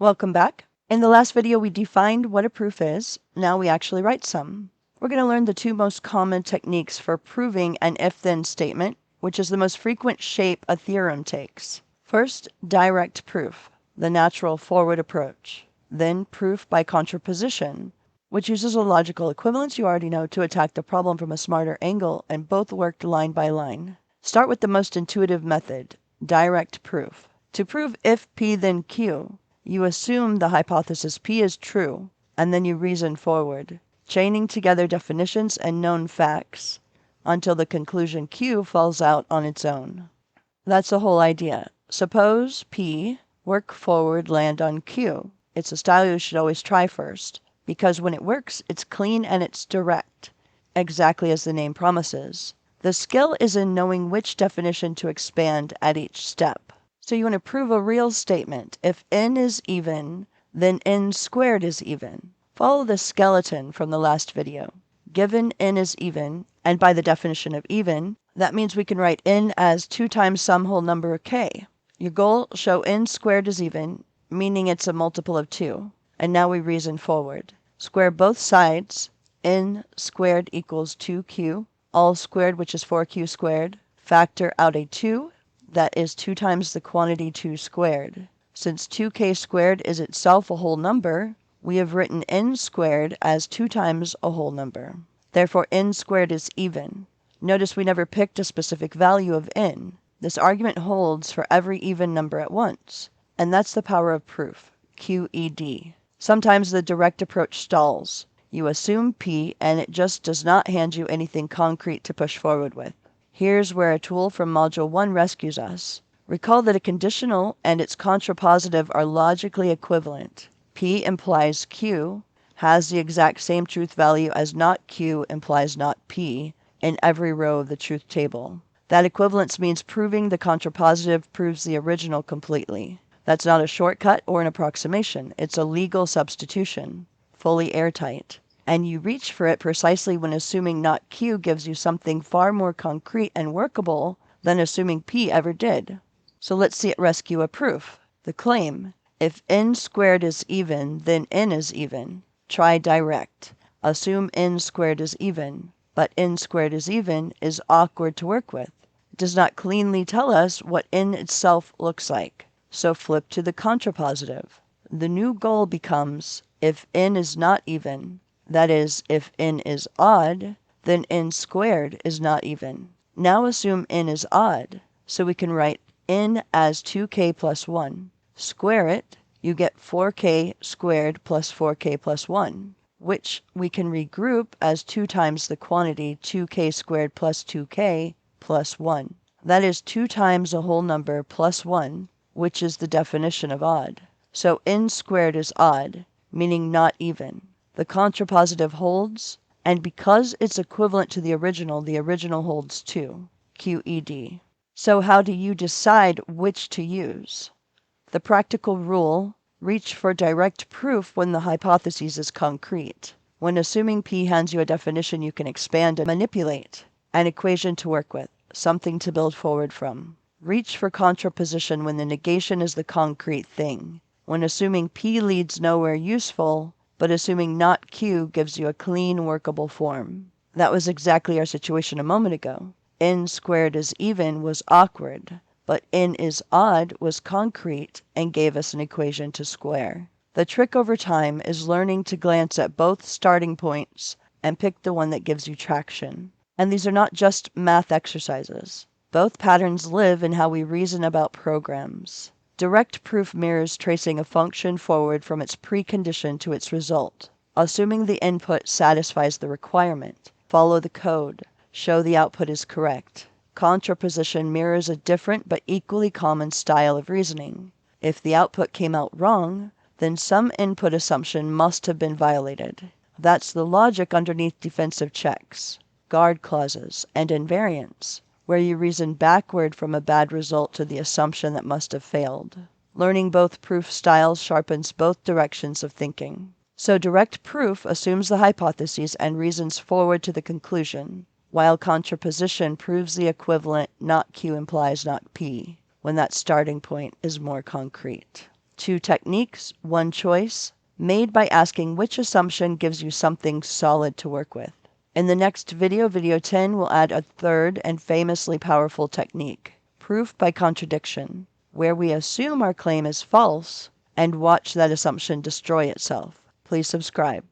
Welcome back. In the last video, we defined what a proof is. Now we actually write some. We're going to learn the two most common techniques for proving an if-then statement, which is the most frequent shape a theorem takes. First, direct proof, the natural forward approach. Then proof by contraposition, which uses a logical equivalence you already know to attack the problem from a smarter angle, and both worked line by line. Start with the most intuitive method, direct proof. To prove if P then Q, you assume the hypothesis P is true, and then you reason forward, chaining together definitions and known facts until the conclusion Q falls out on its own. That's the whole idea. Suppose P, work forward, land on Q. It's a style you should always try first, because when it works, it's clean and it's direct, exactly as the name promises. The skill is in knowing which definition to expand at each step. So you want to prove a real statement. If n is even, then n squared is even. Follow the skeleton from the last video. Given n is even, and by the definition of even, that means we can write n as 2 times some whole number k. Your goal, show n squared is even, meaning it's a multiple of 2. And now we reason forward. Square both sides. N squared equals 2q, all squared, which is 4q squared. Factor out a 2. That is 2 times the quantity 2 squared. Since 2k squared is itself a whole number, we have written n squared as 2 times a whole number. Therefore, n squared is even. Notice we never picked a specific value of n. This argument holds for every even number at once. And that's the power of proof, QED. Sometimes the direct approach stalls. You assume P, and it just does not hand you anything concrete to push forward with. Here's where a tool from Module 1 rescues us. Recall that a conditional and its contrapositive are logically equivalent. P implies Q has the exact same truth value as not Q implies not P in every row of the truth table. That equivalence means proving the contrapositive proves the original completely. That's not a shortcut or an approximation. It's a legal substitution, fully airtight. And you reach for it precisely when assuming not Q gives you something far more concrete and workable than assuming P ever did. So let's see it rescue a proof. The claim, if n squared is even, then n is even. Try direct. Assume n squared is even, but n squared is even is awkward to work with. It does not cleanly tell us what n itself looks like. So flip to the contrapositive. The new goal becomes, if n is not even, that is, if n is odd, then n squared is not even. Now assume n is odd, so we can write n as 2k plus 1. Square it, you get 4k squared plus 4k plus 1, which we can regroup as 2 times the quantity 2k squared plus 2k plus 1. That is 2 times a whole number plus 1, which is the definition of odd. So n squared is odd, meaning not even. The contrapositive holds, and because it's equivalent to the original holds too, QED. So how do you decide which to use? The practical rule, reach for direct proof when the hypothesis is concrete. When assuming P hands you a definition you can expand and manipulate, an equation to work with, something to build forward from. Reach for contraposition when the negation is the concrete thing. When assuming P leads nowhere useful, but assuming not Q gives you a clean, workable form. That was exactly our situation a moment ago. N squared is even was awkward, but n is odd was concrete and gave us an equation to square. The trick over time is learning to glance at both starting points and pick the one that gives you traction. And these are not just math exercises. Both patterns live in how we reason about programs. Direct proof mirrors tracing a function forward from its precondition to its result. Assuming the input satisfies the requirement, follow the code, show the output is correct. Contraposition mirrors a different but equally common style of reasoning. If the output came out wrong, then some input assumption must have been violated. That's the logic underneath defensive checks, guard clauses, and invariants, where you reason backward from a bad result to the assumption that must have failed. Learning both proof styles sharpens both directions of thinking. So direct proof assumes the hypothesis and reasons forward to the conclusion, while contraposition proves the equivalent not Q implies not P, when that starting point is more concrete. 2 techniques, 1 choice, made by asking which assumption gives you something solid to work with. In the next video, video 10, we'll add a third and famously powerful technique, proof by contradiction, where we assume our claim is false and watch that assumption destroy itself. Please subscribe.